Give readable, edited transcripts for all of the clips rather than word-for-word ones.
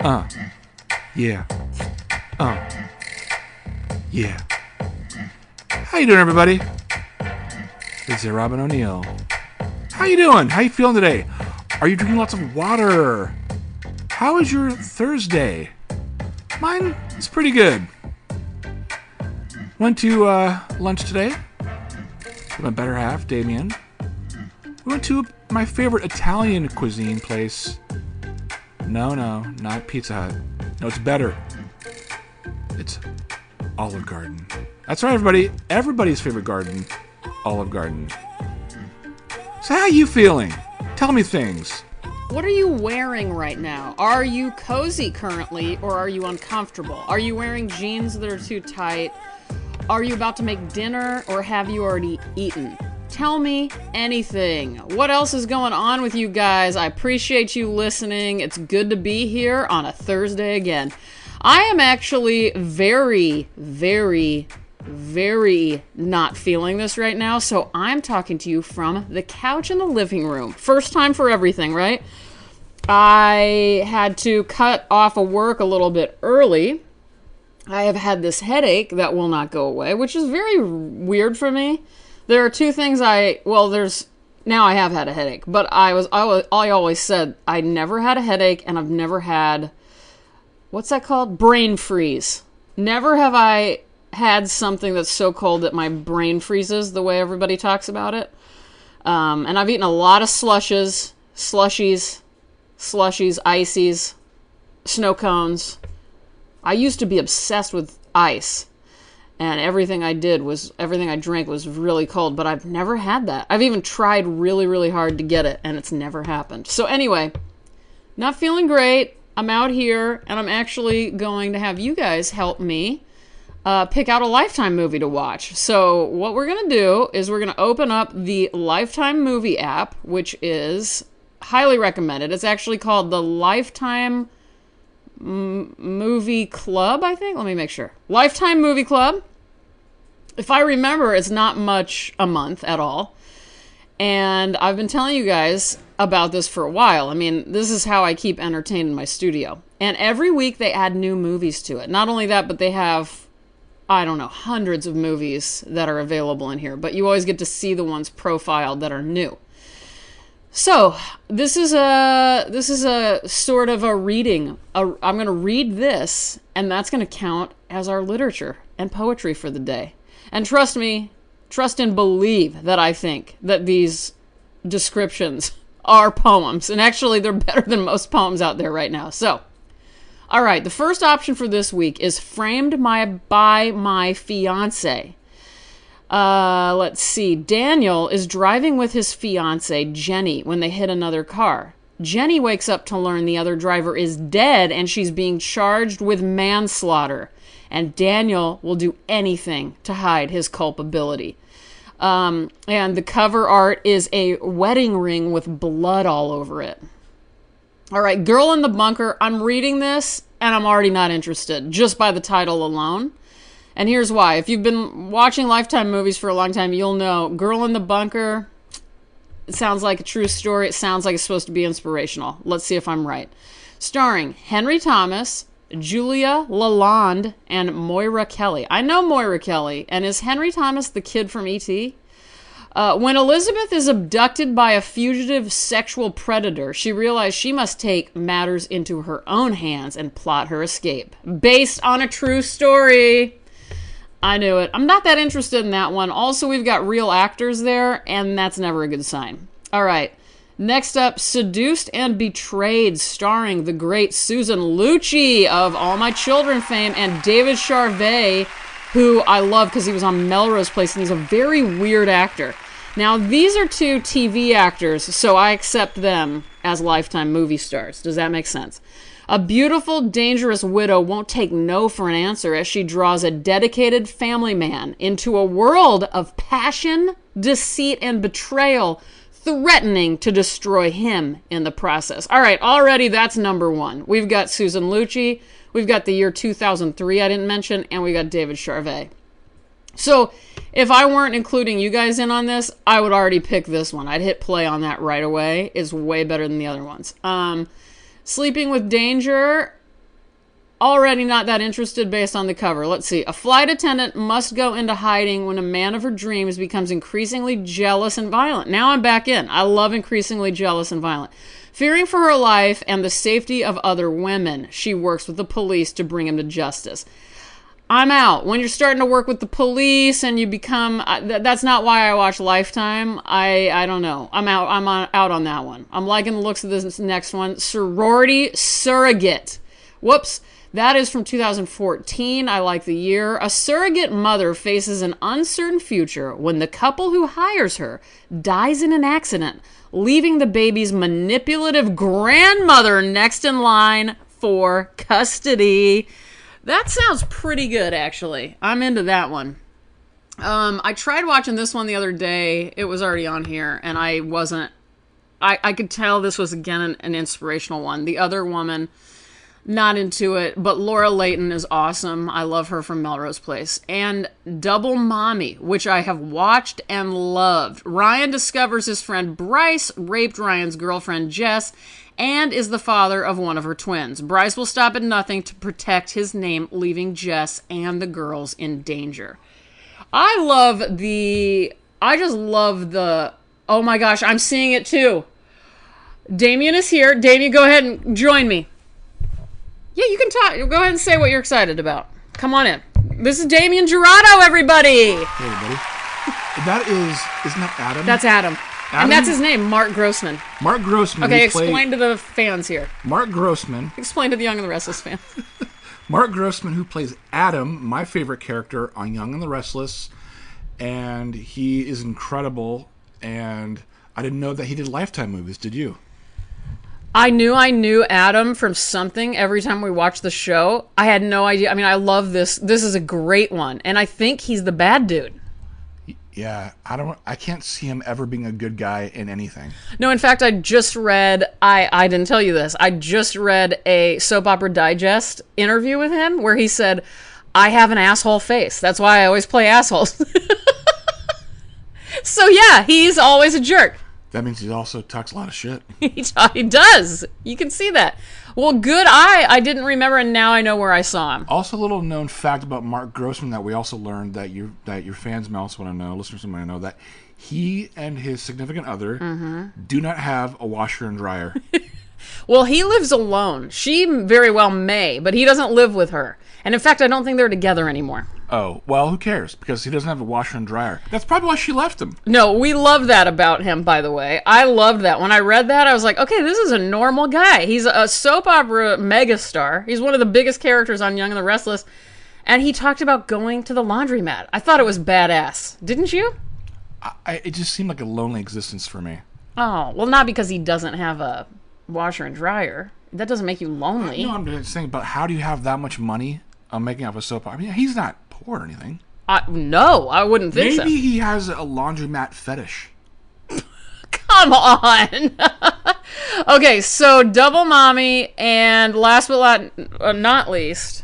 Yeah. Yeah. How you doing, everybody? This is Robin O'Neill. How you doing? How you feeling today? Are you drinking lots of water? How is your Thursday? Mine is pretty good. Went to lunch today with my better half, Damien. We went to my favorite Italian cuisine place. No, not Pizza Hut. No, it's better. It's Olive Garden. That's right, everybody. Everybody's favorite garden, Olive Garden. So how are you feeling? Tell me things. What are you wearing right now? Are you cozy currently, or are you uncomfortable? Are you wearing jeans that are too tight? Are you about to make dinner, or have you already eaten? Tell me anything. What else is going on with you guys? I appreciate you listening. It's good to be here on a Thursday again. I am actually very, very, very not feeling this right now, so I'm talking to you from the couch in the living room. First time for everything, right? I had to cut off of work a little bit early. I have had this headache that will not go away, which is very weird for me. There are two things now I have had a headache, but I always said I never had a headache, and I've never had, what's that called? Brain freeze. Never have I had something that's so cold that my brain freezes the way everybody talks about it. And I've eaten a lot of slushies, ices, snow cones. I used to be obsessed with ice, and everything I drank was really cold, but I've never had that. I've even tried really, really hard to get it, and it's never happened. So anyway, not feeling great. I'm out here, and I'm actually going to have you guys help me pick out a Lifetime movie to watch. So what we're going to do is we're going to open up the Lifetime movie app, which is highly recommended. It's actually called the Lifetime Movie Club, I think. Let me make sure. Lifetime Movie Club. If I remember, it's not much a month at all. And I've been telling you guys about this for a while. I mean, this is how I keep entertained in my studio. And every week they add new movies to it. Not only that, but they have, I don't know, hundreds of movies that are available in here. But you always get to see the ones profiled that are new. So this is a sort of a reading. I'm going to read this, and that's going to count as our literature and poetry for the day. And trust me, trust and believe that I think that these descriptions are poems. And actually, they're better than most poems out there right now. So, all right, the first option for this week is Framed by My Fiancé. Let's see. Daniel is driving with his fiancée, Jenny, when they hit another car. Jenny wakes up to learn the other driver is dead, and she's being charged with manslaughter. And Daniel will do anything to hide his culpability. And the cover art is a wedding ring with blood all over it. All right, Girl in the Bunker. I'm reading this, and I'm already not interested, just by the title alone. And here's why. If you've been watching Lifetime movies for a long time, you'll know Girl in the Bunker, it sounds like a true story. It sounds like it's supposed to be inspirational. Let's see if I'm right. Starring Henry Thomas, Julia Lalonde, and Moira Kelly. I know Moira Kelly. And is Henry Thomas the kid from E.T.? When Elizabeth is abducted by a fugitive sexual predator, she realizes she must take matters into her own hands and plot her escape. Based on a true story. I knew it. I'm not that interested in that one. Also, we've got real actors there, and that's never a good sign. All right. Next up, Seduced and Betrayed, starring the great Susan Lucci of All My Children fame, and David Charvet, who I love because he was on Melrose Place, and he's a very weird actor. Now, these are two TV actors, so I accept them as Lifetime movie stars. Does that make sense? A beautiful, dangerous widow won't take no for an answer as she draws a dedicated family man into a world of passion, deceit, and betrayal, threatening to destroy him in the process. All right, already that's number one. We've got Susan Lucci, we've got the year 2003 I didn't mention, and we got David Charvet. So if I weren't including you guys in on this, I would already pick this one. I'd hit play on that right away. It's way better than the other ones. Sleeping with Danger, Already not that interested based on the cover. Let's see. A flight attendant must go into hiding when a man of her dreams becomes increasingly jealous and violent. Now I'm back in. I love increasingly jealous and violent. Fearing for her life and the safety of other women, she works with the police to bring him to justice. I'm out. When you're starting to work with the police and you become... that's not why I watch Lifetime. I don't know. I'm out. Out on that one. I'm liking the looks of this next one. Sorority Surrogate. Whoops. That is from 2014. I like the year. A surrogate mother faces an uncertain future when the couple who hires her dies in an accident, leaving the baby's manipulative grandmother next in line for custody. That sounds pretty good, actually. I'm into that one. I tried watching this one the other day. It was already on here, and I wasn't... I could tell this was, again, an inspirational one. The other woman... not into it, but Laura Leighton is awesome. I love her from Melrose Place. And Double Mommy, which I have watched and loved. Ryan discovers his friend Bryce raped Ryan's girlfriend Jess and is the father of one of her twins. Bryce will stop at nothing to protect his name, leaving Jess and the girls in danger. I just love the... oh my gosh, I'm seeing it too. Damien is here. Damien, go ahead and join me. Yeah, you can talk. Go ahead and say what you're excited about. Come on in. This is Damien Jurado, everybody. Hey, everybody. Isn't that Adam? That's Adam. And that's his name, Mark Grossman. Mark Grossman. Okay, explain to the fans here. Mark Grossman. Explain to the Young and the Restless fans. Mark Grossman, who plays Adam, my favorite character on Young and the Restless. And he is incredible. And I didn't know that he did Lifetime movies. Did you? I knew Adam from something every time we watched the show. I had no idea. I mean, I love this. This is a great one. And I think he's the bad dude. Yeah, I can't see him ever being a good guy in anything. No, in fact, I just read, I didn't tell you this, I just read a Soap Opera Digest interview with him where he said, I have an asshole face. That's why I always play assholes. So yeah, he's always a jerk. That means he also talks a lot of shit. He does. You can see that. Well, good eye. I didn't remember, and now I know where I saw him. Also, a little known fact about Mark Grossman that we also learned that your fans may also want to know, listeners might know, that he and his significant other do not have a washer and dryer. Well, he lives alone. She very well may, but he doesn't live with her. And in fact, I don't think they're together anymore. Oh, well, who cares? Because he doesn't have a washer and dryer. That's probably why she left him. No, we love that about him, by the way. I loved that. When I read that, I was like, okay, this is a normal guy. He's a soap opera megastar. He's one of the biggest characters on Young and the Restless. And he talked about going to the laundromat. I thought it was badass. Didn't you? It just seemed like a lonely existence for me. Oh, well, not because he doesn't have a washer and dryer. That doesn't make you lonely. No, I'm just saying, but how do you have that much money on making up a soap opera? I mean, he's not poor or anything. No, I wouldn't think so. Maybe he has a laundromat fetish. Come on. Okay, so Double Mommy, and last but not least,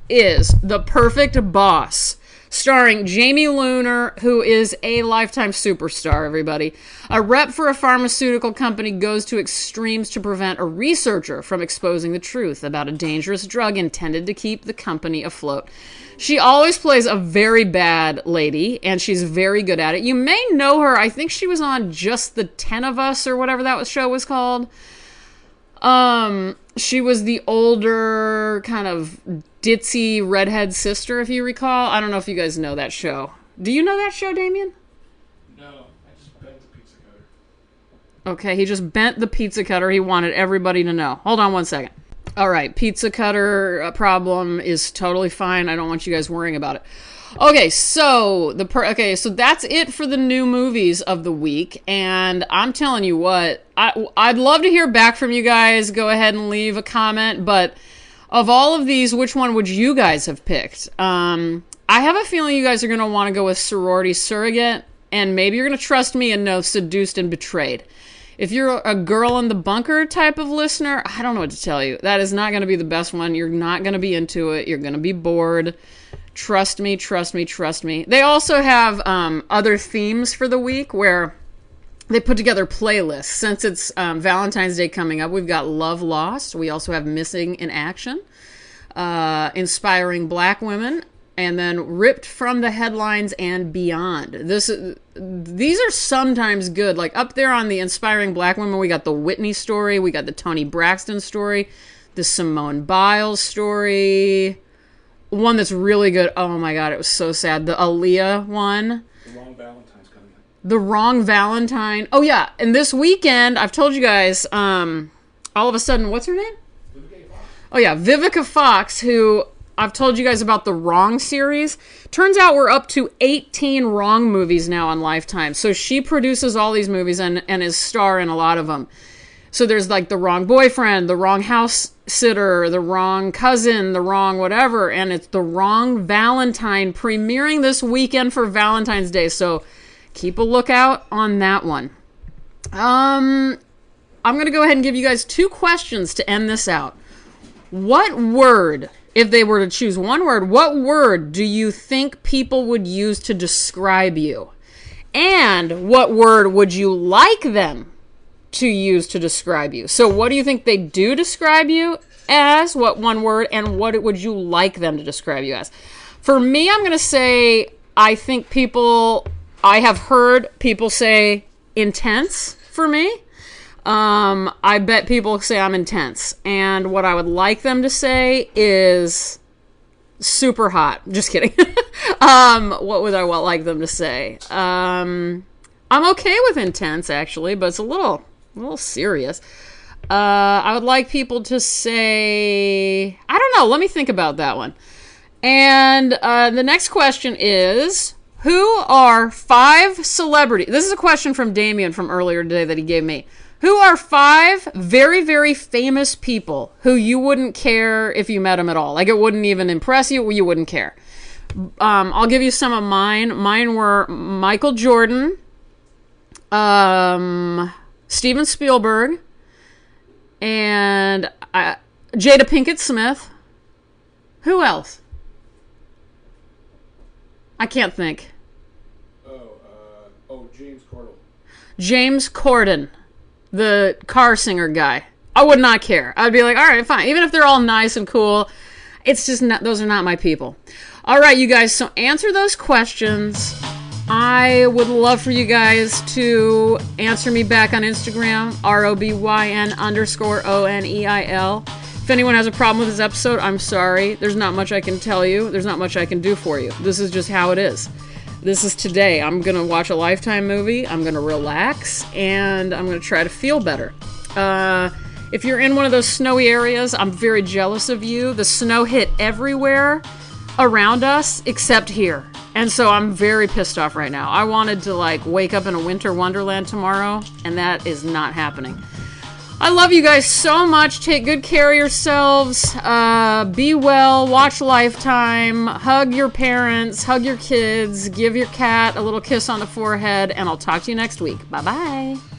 is The Perfect Boss, starring Jamie Luner, who is a Lifetime superstar, everybody. A rep for a pharmaceutical company goes to extremes to prevent a researcher from exposing the truth about a dangerous drug intended to keep the company afloat. She always plays a very bad lady, and she's very good at it. You may know her. I think she was on Just the 10 of Us, or whatever that show was called. She was the older, kind of ditzy redhead sister, if you recall. I don't know if you guys know that show. Do you know that show, Damien? No, I just bent the pizza cutter. Okay, he just bent the pizza cutter. He wanted everybody to know. Hold on one second. All right, pizza cutter problem is totally fine. I don't want you guys worrying about it. Okay, so so that's it for the new movies of the week, and I'm telling you what, I'd love to hear back from you guys. Go ahead and leave a comment, but of all of these, which one would you guys have picked? I have a feeling you guys are going to want to go with Sorority Surrogate, and maybe you're going to trust me and know Seduced and Betrayed. If you're a Girl in the Bunker type of listener, I don't know what to tell you. That is not going to be the best one. You're not going to be into it. You're going to be bored. Trust me, trust me, trust me. They also have other themes for the week where they put together playlists. Since it's Valentine's Day coming up, we've got Love Lost. We also have Missing in Action. inspiring black women, and then ripped from the headlines and beyond. These are sometimes good. Like up there on the inspiring black women, we got the Whitney story, we got the Toni Braxton story, the Simone Biles story. One that's really good. Oh my God, it was so sad. The Aaliyah one. The Wrong Valentine's coming up. The Wrong Valentine. Oh yeah, and this weekend, I've told you guys, all of a sudden, what's her name? Vivica Fox. Oh yeah, Vivica Fox, who I've told you guys about the Wrong series. Turns out we're up to 18 Wrong movies now on Lifetime. So she produces all these movies and is star in a lot of them. So there's like The Wrong Boyfriend, The Wrong House Sitter, The Wrong Cousin, The Wrong whatever, and it's The Wrong Valentine premiering this weekend for Valentine's Day. So keep a lookout on that one. I'm going to go ahead and give you guys 2 questions to end this out. What word, if they were to choose one word, what word do you think people would use to describe you? And what word would you like them to use to describe you? So what do you think they do describe you as? What one word? And what would you like them to describe you as? For me, I'm going to say, I have heard people say intense for me. I bet people say I'm intense. And what I would like them to say is super hot. Just kidding. What would I like them to say? I'm okay with intense, actually, but it's a little serious. I would like people to say, I don't know. Let me think about that one. And the next question is, who are 5 celebrities? This is a question from Damien from earlier today that he gave me. Who are 5 very, very famous people who you wouldn't care if you met them at all? Like, it wouldn't even impress you, you wouldn't care. I'll give you some of mine. Mine were Michael Jordan, Steven Spielberg, and Jada Pinkett Smith. Who else? I can't think. James Corden. James Corden, the car singer guy. I would not care. I'd be like, all right, fine. Even if they're all nice and cool, it's just not, those are not my people. All right, you guys, so answer those questions. I would love for you guys to answer me back on Instagram, ROBYN_ONEIL. If anyone has a problem with this episode, I'm sorry. There's not much I can tell you. There's not much I can do for you. This is just how it is. This is today. I'm going to watch a Lifetime movie. I'm going to relax, and I'm going to try to feel better. If you're in one of those snowy areas, I'm very jealous of you. The snow hit everywhere around us except here. And so I'm very pissed off right now. I wanted to wake up in a winter wonderland tomorrow, and that is not happening. I love you guys so much. Take good care of yourselves. Be well. Watch Lifetime. Hug your parents. Hug your kids. Give your cat a little kiss on the forehead. And I'll talk to you next week. Bye-bye.